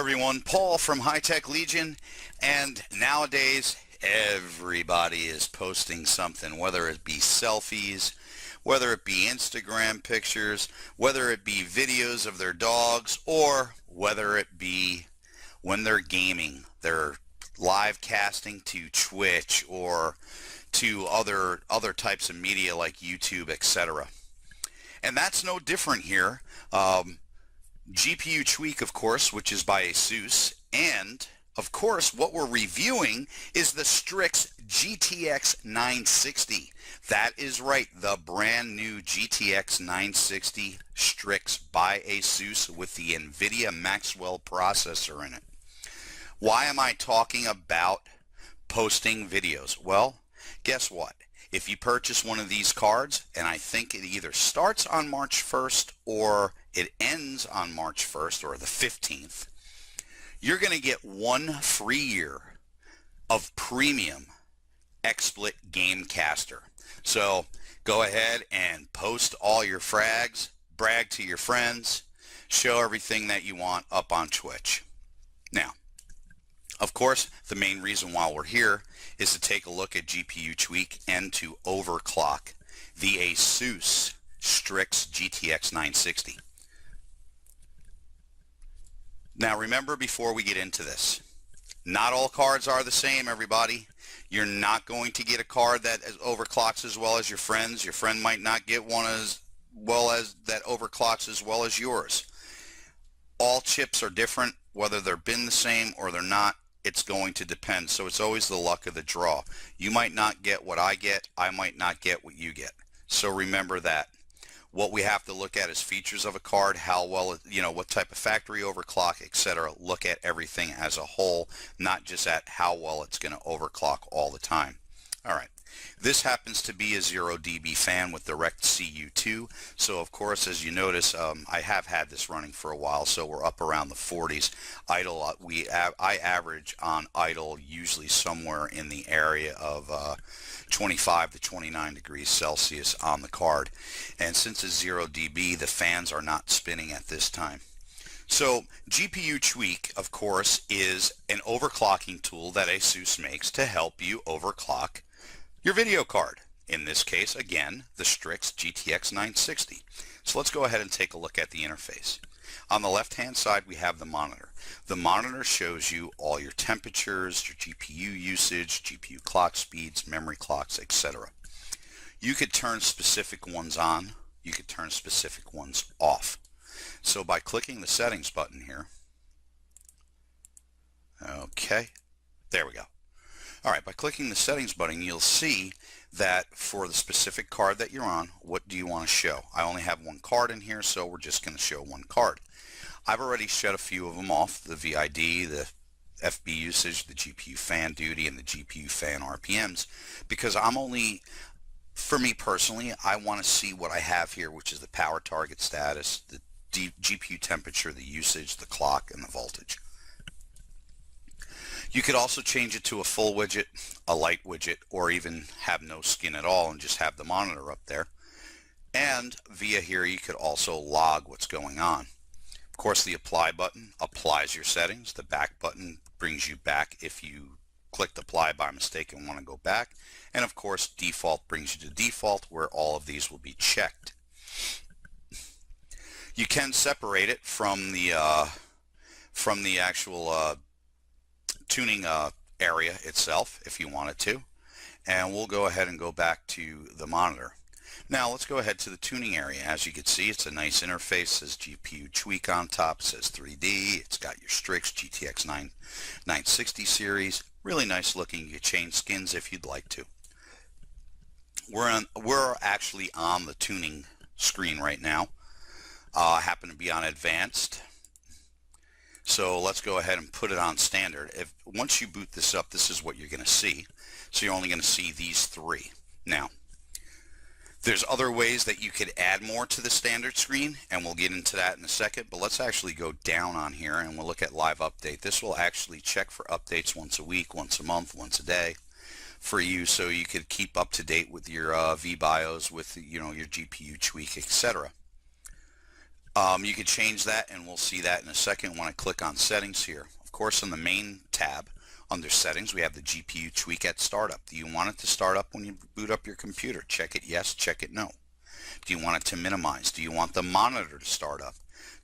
everyone, Paul from High Tech Legion, and nowadays everybody is posting something, whether it be selfies, whether it be Instagram pictures, whether it be videos of their dogs, or whether it be when they're gaming, they're live casting to Twitch or to other types of media like YouTube, etc. And that's no different here. GPU Tweak, of course, which is by ASUS, and of course what we're reviewing is the STRIX GTX 960. That is right, the brand new GTX 960 STRIX by ASUS with the NVIDIA Maxwell processor in it. Why am I talking about posting videos? Well, guess what? If you purchase one of these cards, and I think it either starts on March 1st or it ends on March 1st or the 15th, you're going to get 1 free year of premium XSplit Gamecaster. So go ahead and post all your frags, brag to your friends, show everything that you want up on Twitch. Now, of course, the main reason why we're here is to take a look at GPU Tweak and to overclock the ASUS STRIX GTX 960. Now remember, before we get into this, not all cards are the same, everybody. You're not going to get a card that overclocks as well as your friends. Your friend might not get one as well as that overclocks as well as yours. All chips are different, whether they're been the same or they're not. It's going to depend. So it's always the luck of the draw. You might not get what I get. I might not get what you get. So remember that. What we have to look at is features of a card, how well, what type of factory overclock, etc. Look at everything as a whole, not just at how well it's going to overclock all the time. All right. This happens to be a 0 dB fan with direct CU2. So of course, as you notice, I have had this running for a while, so we're up around the 40s. Idle, I average on idle usually somewhere in the area of 25 to 29 degrees Celsius on the card. And since it's 0 dB, the fans are not spinning at this time. So GPU Tweak, of course, is an overclocking tool that ASUS makes to help you overclock your video card. In this case, again, the STRIX GTX 960. So let's go ahead and take a look at the interface. On the left-hand side, we have the monitor. The monitor shows you all your temperatures, your GPU usage, GPU clock speeds, memory clocks, etc. You could turn specific ones on. You could turn specific ones off. So by clicking the settings button here, okay, there we go. All right, by clicking the settings button, you'll see that for the specific card that you're on, what do you want to show? I only have one card in here, so we're just going to show one card. I've already shut a few of them off, the VID, the FB usage, the GPU fan duty, and the GPU fan RPMs, because for me personally, I want to see what I have here, which is the power target status, the GPU temperature, the usage, the clock, and the voltage. You could also change it to a full widget, a light widget, or even have no skin at all and just have the monitor up there. And via here, you could also log what's going on. Of course, the apply button applies your settings. The back button brings you back if you clicked apply by mistake and want to go back. And of course, default brings you to default, where all of these will be checked. You can separate it from the actual tuning area itself if you wanted to, and we'll go ahead and go back to the monitor. Now let's go ahead to the tuning area. As you can see, it's a nice interface. It says GPU Tweak on top, it says 3D, it's got your STRIX GTX 960 series, really nice looking. You can change skins if you'd like to. We're actually on the tuning screen right now. I happen to be on advanced. So let's go ahead and put it on standard. Once you boot this up, this is what you're going to see. So you're only going to see these three. Now, there's other ways that you could add more to the standard screen, and we'll get into that in a second. But let's actually go down on here, and we'll look at live update. This will actually check for updates once a week, once a month, once a day for you, so you could keep up to date with your VBIOS, with your GPU Tweak, etc. You could change that, and we'll see that in a second when I click on settings here. Of course, on the main tab under settings, we have the GPU tweak at startup. Do you want it to start up when you boot up your computer? Check it yes, check it no. Do you want it to minimize? Do you want the monitor to start up?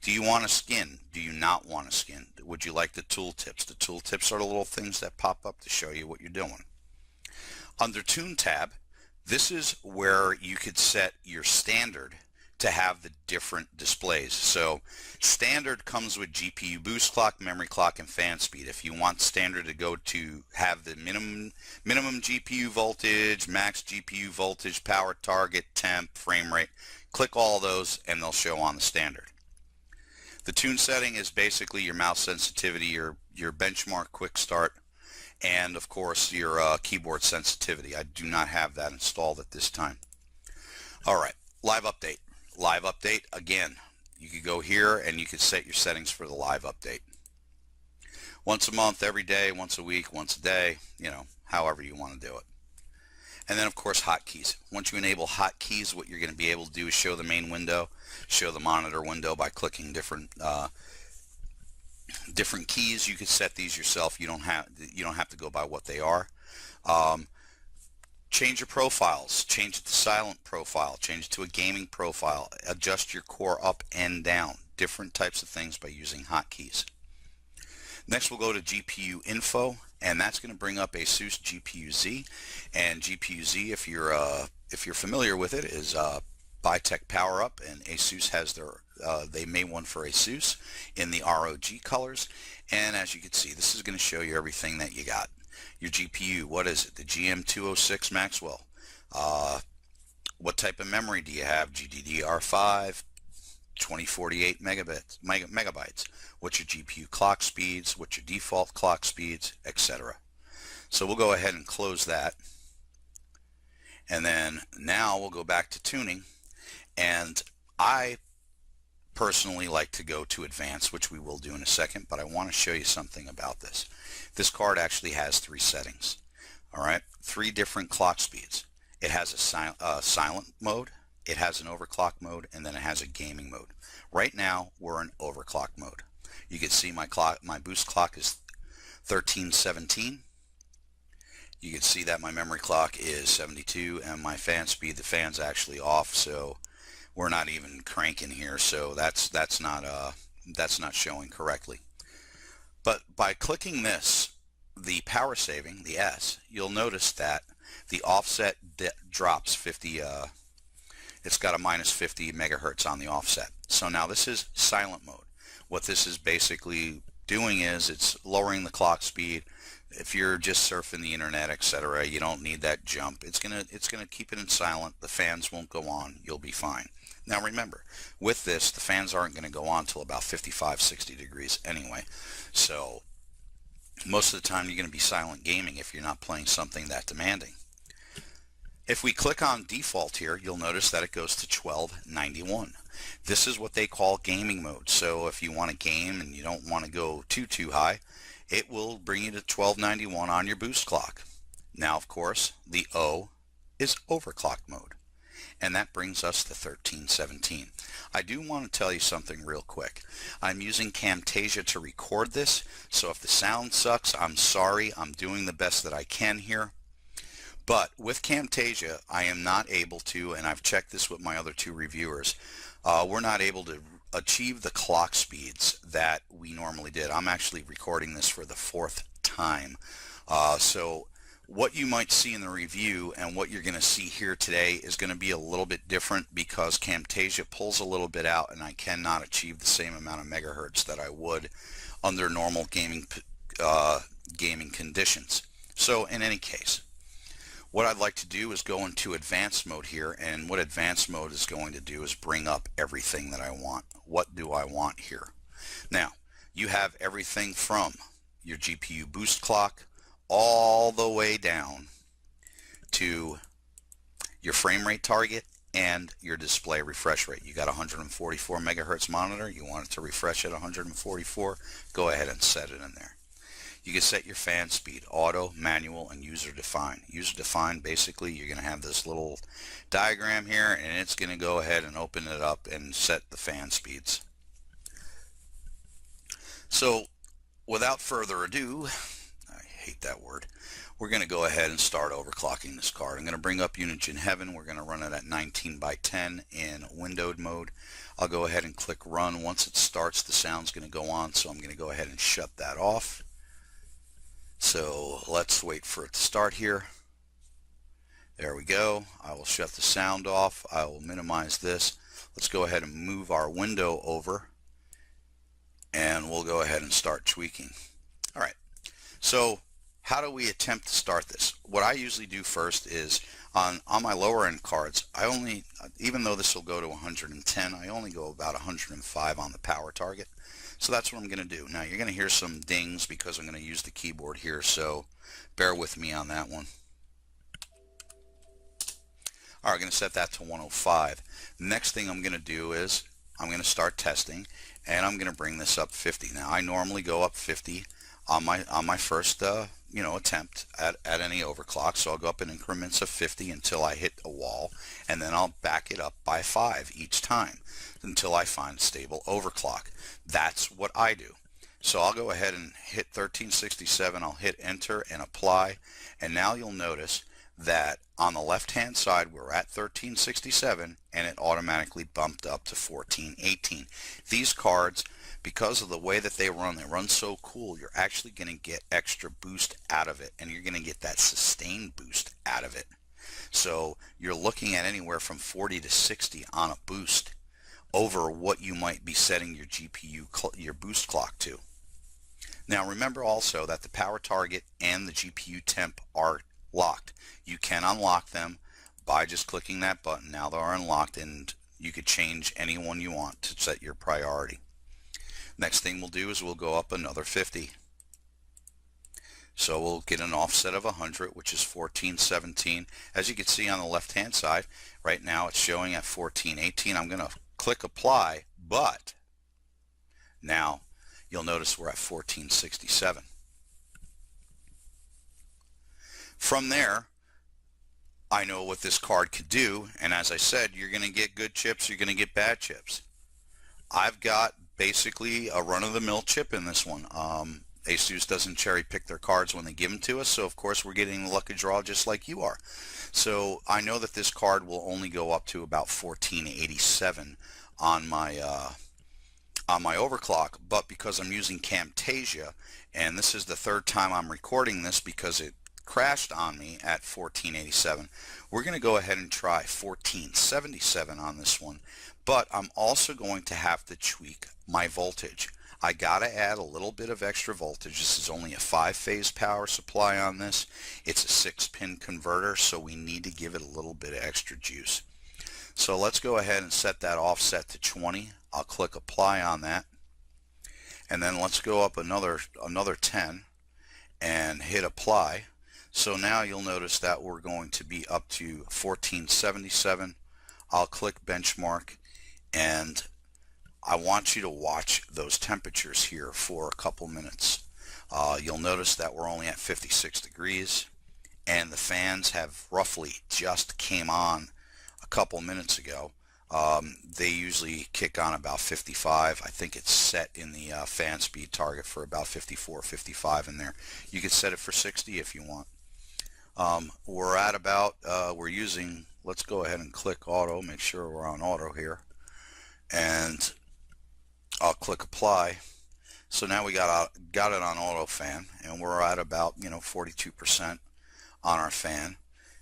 Do you want a skin? Do you not want a skin? Would you like the tooltips? The tooltips are the little things that pop up to show you what you're doing. Under Tune tab, this is where you could set your standard to have the different displays. So standard comes with GPU boost clock, memory clock, and fan speed. If you want standard to go to have the minimum GPU voltage, max GPU voltage, power target, temp, frame rate, click all those and they'll show on the standard. The tune setting is basically your mouse sensitivity, your benchmark quick start, and of course your keyboard sensitivity. I do not have that installed at this time. Alright, live update. Live update, again, you could go here and you could set your settings for the live update. Once a month, every day, once a week, once a day, you know, however you want to do it. And then of course hotkeys. Once you enable hotkeys, what you're going to be able to do is show the main window, show the monitor window by clicking different keys. You could set these yourself. You don't have to go by what they are. Change your profiles, change it to silent profile, change it to a gaming profile, adjust your core up and down, different types of things by using hotkeys. Next we'll go to GPU info, and that's going to bring up ASUS GPU-Z, and GPU-Z, if you're familiar with it, is Bitech Power Up, and ASUS has they made one for ASUS in the ROG colors, and as you can see, this is going to show you everything that you got. Your GPU, what is it? The GM206 Maxwell. What type of memory do you have? GDDR5, 2048 megabytes. What's your GPU clock speeds? What's your default clock speeds, etc. So we'll go ahead and close that. And then now we'll go back to tuning. And I personally like to go to advanced, which we will do in a second, but I want to show you something about this. This card actually has 3 settings. Alright, 3 different clock speeds. It has a silent mode, it has an overclock mode, and then it has a gaming mode. Right now we're in overclock mode. You can see my boost clock is 1317. You can see that my memory clock is 72, and my fan speed, the fan's actually off, so we're not even cranking here, so that's not showing correctly. But by clicking this, the power saving, the S, you'll notice that the offset drops 50, it's got a minus 50 megahertz on the offset. So now this is silent mode. What this is basically doing is it's lowering the clock speed. If you're just surfing the internet, etc., you don't need that jump. It's gonna keep it in silent. The fans won't go on. You'll be fine. Now remember, with this, the fans aren't going to go on till about 55-60 degrees anyway. So most of the time you're going to be silent gaming if you're not playing something that demanding. If we click on default here, you'll notice that it goes to 1291. This is what they call gaming mode. So if you want to game and you don't want to go too high, it will bring you to 1291 on your boost clock. Now of course the O is overclock mode, and that brings us to 1317. I do want to tell you something real quick. I'm using Camtasia to record this, so if the sound sucks, I'm sorry. I'm doing the best that I can here. But with Camtasia, I am not able to, and I've checked this with my other 2 reviewers, we're not able to achieve the clock speeds that we normally did. I'm actually recording this for the 4th time. So what you might see in the review and what you're going to see here today is going to be a little bit different because Camtasia pulls a little bit out, and I cannot achieve the same amount of megahertz that I would under normal gaming conditions. So in any case, what I'd like to do is go into advanced mode here, and what advanced mode is going to do is bring up everything that I want. What do I want here? Now, you have everything from your GPU boost clock all the way down to your frame rate target and your display refresh rate. You got a 144 megahertz monitor, you want it to refresh at 144, go ahead and set it in there. You can set your fan speed, auto, manual, and user defined. User defined, basically you're going to have this little diagram here, and it's going to go ahead and open it up and set the fan speeds. So without further ado, I hate that word, we're going to go ahead and start overclocking this card. I'm going to bring up Unigine Heaven. We're going to run it at 19 by 10 in windowed mode. I'll go ahead and click run. Once it starts, the sound's going to go on, so I'm going to go ahead and shut that off. So let's wait for it to start here. There we go. I will shut the sound off. I will minimize this. Let's go ahead and move our window over, and we'll go ahead and start tweaking. All right. So how do we attempt to start this? What I usually do first is on my lower end cards, I only, even though this will go to 110, I only go about 105 on the power target. So that's what I'm going to do. Now you're going to hear some dings because I'm going to use the keyboard here, so bear with me on that one. All right, I'm going to set that to 105. Next thing I'm going to do is I'm going to start testing, and I'm going to bring this up 50. Now I normally go up 50 on my first attempt at any overclock, so I'll go up in increments of 50 until I hit a wall, and then I'll back it up by 5 each time until I find stable overclock. That's what I do. So I'll go ahead and hit 1367. I'll hit enter and apply, and now you'll notice that on the left hand side we're at 1367, and it automatically bumped up to 1418. These cards, because of the way that they run so cool, you're actually going to get extra boost out of it, and you're going to get that sustained boost out of it. So you're looking at anywhere from 40 to 60 on a boost over what you might be setting your GPU, your boost clock to. Now remember also that the power target and the GPU temp are locked. You can unlock them by just clicking that button. Now they're unlocked, and you could change any one you want to set your priority. Next thing we'll do is we'll go up another 50. So we'll get an offset of 100, which is 1417. As you can see on the left hand side, right now it's showing at 1418. I'm going to click apply, but now you'll notice we're at 1467. From there, I know what this card could do, and as I said, you're going to get good chips, you're going to get bad chips. I've got basically a run-of-the-mill chip in this one. ASUS doesn't cherry pick their cards when they give them to us, so of course we're getting the lucky draw just like you are. So I know that this card will only go up to about 1487 on my overclock, but because I'm using Camtasia, and this is the third time I'm recording this because it crashed on me at 1487, we're going to go ahead and try 1477 on this one, but I'm also going to have to tweak my voltage. I gotta add a little bit of extra voltage. This is only a 5-phase power supply on this. It's a 6-pin converter, so we need to give it a little bit of extra juice. So let's go ahead and set that offset to 20. I'll click apply on that, and then let's go up another 10 and hit apply. So now you'll notice that we're going to be up to 1477. I'll click benchmark, and I want you to watch those temperatures here for a couple minutes. You'll notice that we're only at 56 degrees, and the fans have roughly just came on a couple minutes ago. They usually kick on about 55. I think it's set in the fan speed target for about 54, 55 in there. You could set it for 60 if you want. We're at about, we're using, let's go ahead and click auto, make sure we're on auto here, and I'll click apply. So now we got it on auto fan, and we're at about 42% on our fan.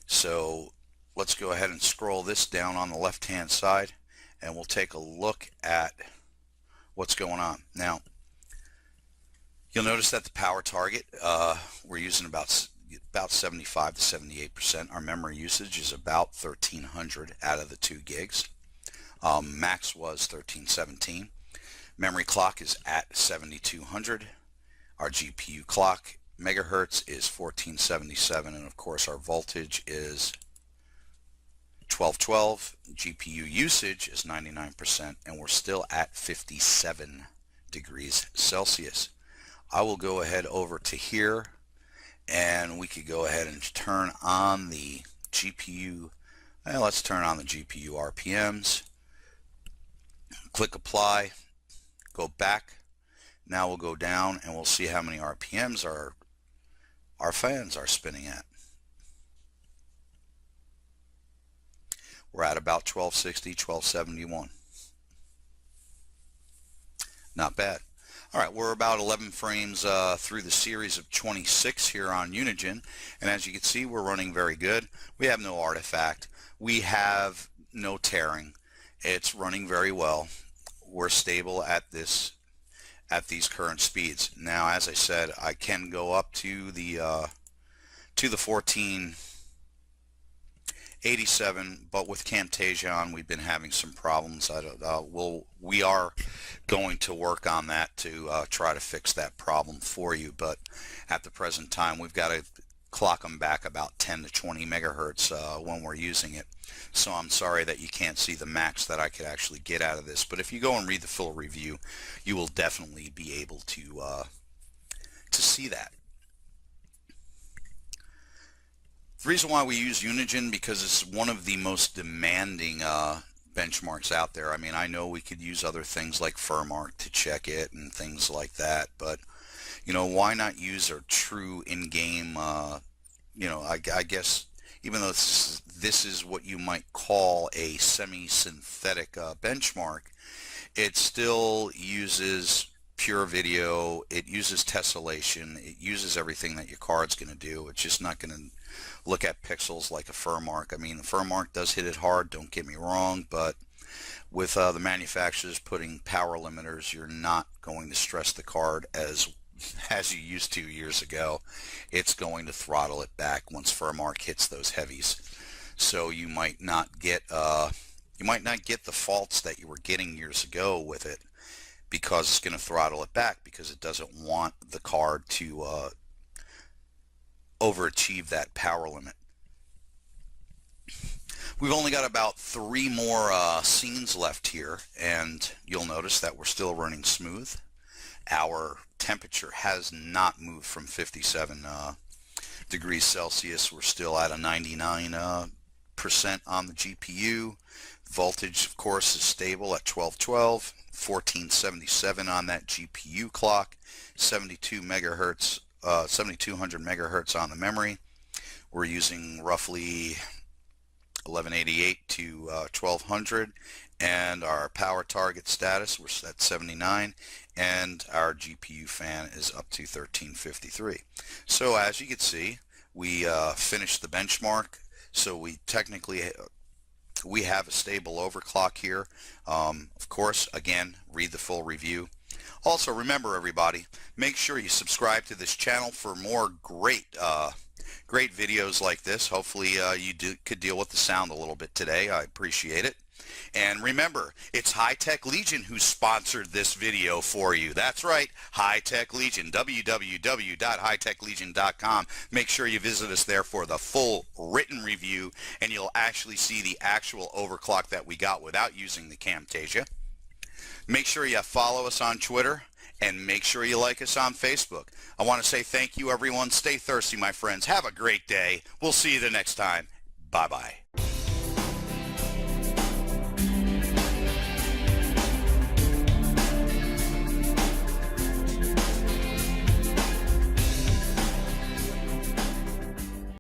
So let's go ahead and scroll this down on the left hand side, and we'll take a look at what's going on. Now you'll notice that the power target, we're using about 75 to 78%. Our memory usage is about 1300 out of the 2 gigs. Max was 1317. Memory clock is at 7200. Our GPU clock megahertz is 1477, and of course our voltage is 1212. GPU usage is 99%, and we're still at 57 degrees Celsius. I will go ahead over to here, and we could go ahead and turn on the GPU. Let's turn on the GPU RPMs. Click apply, go back. Now we'll go down and we'll see how many RPMs our fans are spinning at. We're at about 1260, 1271. Not bad. All right, we're about 11 frames through the series of 26 here on Unigen, and as you can see, we're running very good. We have no artifact. We have no tearing. It's running very well. We're stable at these current speeds. Now, as I said, I can go up to the 1487, but with Camtasia on, we've been having some problems. We are going to work on that to try to fix that problem for you, but at the present time, we've got to clock them back about 10 to 20 megahertz when we're using it. So I'm sorry that you can't see the max that I could actually get out of this, but if you go and read the full review, you will definitely be able to see that. The reason why we use Unigen, because it's one of the most demanding benchmarks out there. I mean, I know we could use other things like Furmark to check it and things like that, but you know, why not use a true in-game, you know, I guess, even though this is what you might call a semi-synthetic benchmark, it still uses pure video, it uses tessellation, it uses everything that your card's going to do. It's just not going to look at pixels like a Furmark. I mean, the Furmark does hit it hard, don't get me wrong, but with the manufacturers putting power limiters, you're not going to stress the card as you used to years ago. It's going to throttle it back once Furmark hits those heavies. So you might not get the faults that you were getting years ago with it, because it's going to throttle it back because it doesn't want the card to overachieve that power limit. We've only got about 3 more scenes left here, and you'll notice that we're still running smooth. Our temperature has not moved from 57 degrees Celsius. We're still at a 99% on the GPU. Voltage, of course, is stable at 1212, 1477 on that GPU clock, 72 megahertz, 7200 megahertz on the memory. We're using roughly 1188 to 1200, and our power target status, we're at 79, and our GPU fan is up to 1353. So as you can see, we finished the benchmark, so we technically have a stable overclock here. Of course, again, read the full review. Also, remember, everybody, make sure you subscribe to this channel for more great videos like this. Hopefully you could deal with the sound a little bit today. I appreciate it. And remember, it's High Tech Legion who sponsored this video for you. That's right, High Tech Legion, www.hightechlegion.com. Make sure you visit us there for the full written review, and you'll actually see the actual overclock that we got without using the Camtasia. Make sure you follow us on Twitter, and make sure you like us on Facebook. I want to say thank you, everyone. Stay thirsty, my friends. Have a great day. We'll see you the next time. Bye-bye.